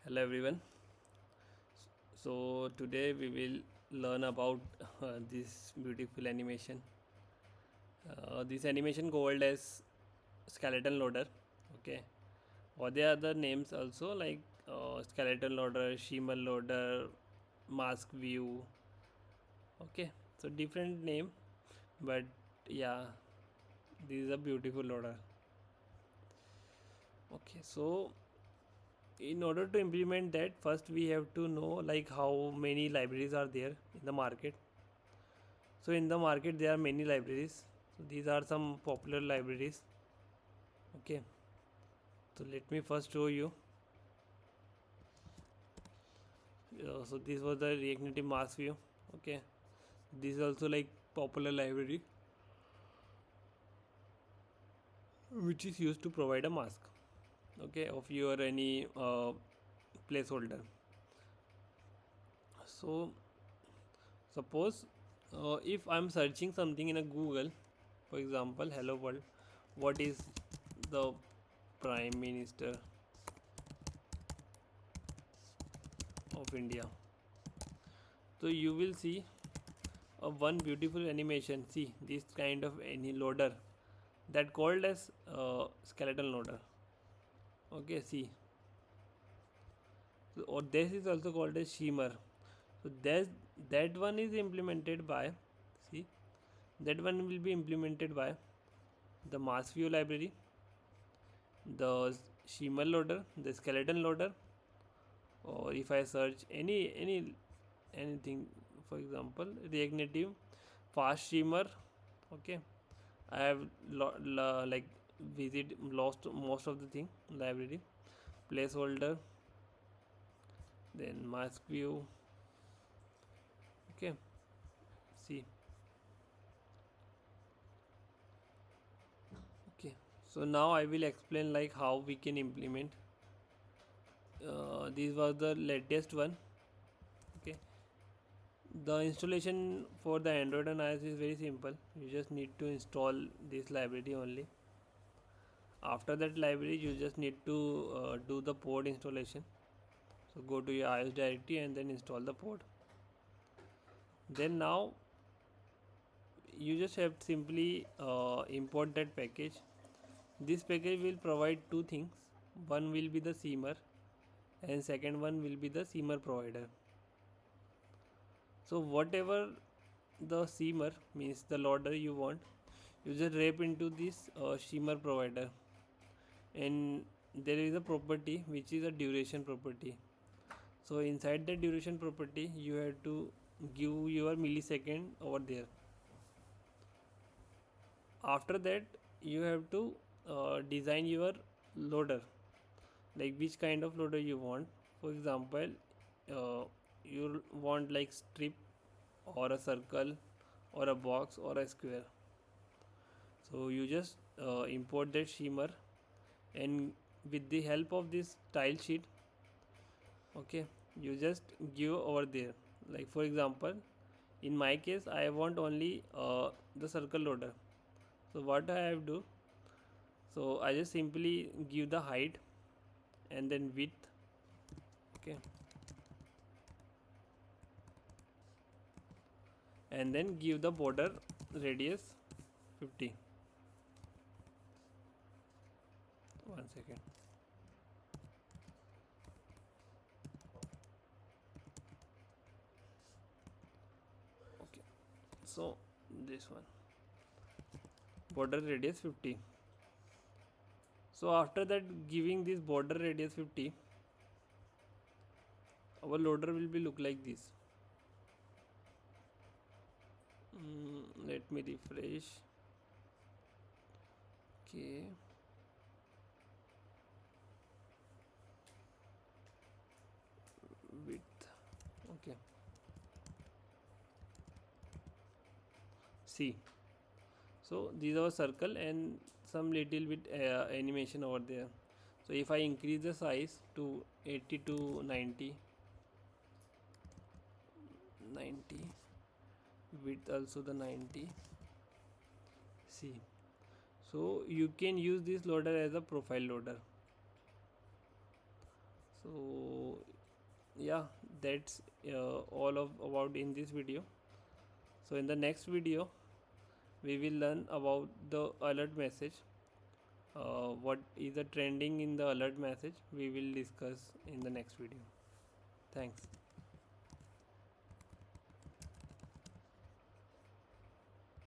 Hello everyone. So today we will learn about this beautiful animation. This animation called as skeleton loader. Okay. Or there are other names also like skeleton loader, shimmer loader, mask view. Okay. So different name, but yeah, this is a beautiful loader. Okay. So in order to implement that, first we have to know like how many libraries are there in the market. So in the market there are many libraries. So these are some popular libraries. Okay. So let me first show you. So this was the React Native mask view. Okay. This is also like popular library which is used to provide a mask. Okay, of your any placeholder. So suppose if I'm searching something in a Google, for example, hello world, what is the Prime Minister of India? So you will see one beautiful animation. See this kind of any loader that called as skeleton loader. Okay, see. So, or this is also called as shimmer. So that one is implemented by, see, that one will be implemented by the mask view library, the shimmer loader, the skeleton loader, or if I search anything, for example, React Native fast shimmer. Okay, I have like lost most of the thing library placeholder, then mask view. Okay, see. Okay, so now I will explain like how we can implement. This was the latest one. Okay, the installation for the Android and iOS is very simple. You just need to install this library only. After that library, you just need to do the pod installation. So go to your iOS directory and then install the pod. Then now you just have to simply import that package. This package will provide two things. One will be the shimmer and second one will be the shimmer provider. So whatever the shimmer means the loader you want, you just wrap into this shimmer provider, and there is a property which is a duration property. So inside the duration property you have to give your millisecond over there. After that you have to design your loader, like which kind of loader you want. For example, you want like strip or a circle or a box or a square. So you just import that shimmer, and with the help of this tile sheet, okay, you just give over there. Like for example, in my case I want only the circle loader. So what I have to do, so I just simply give the height and then width. Okay, and then give the border radius 50. One second. Okay, so this one, border radius 50. So after that, giving this border radius 50, our loader will be look like this. Let me refresh. Okay, width. Okay, see. So these are circle and some little bit animation over there. So if I increase the size to 80 to 90, 90, width also the 90. See, so you can use this loader as a profile loader. So yeah, that's all of about in this video. So in the next video we will learn about the alert message. What is the trending in the alert message we will discuss in the next video. Thanks.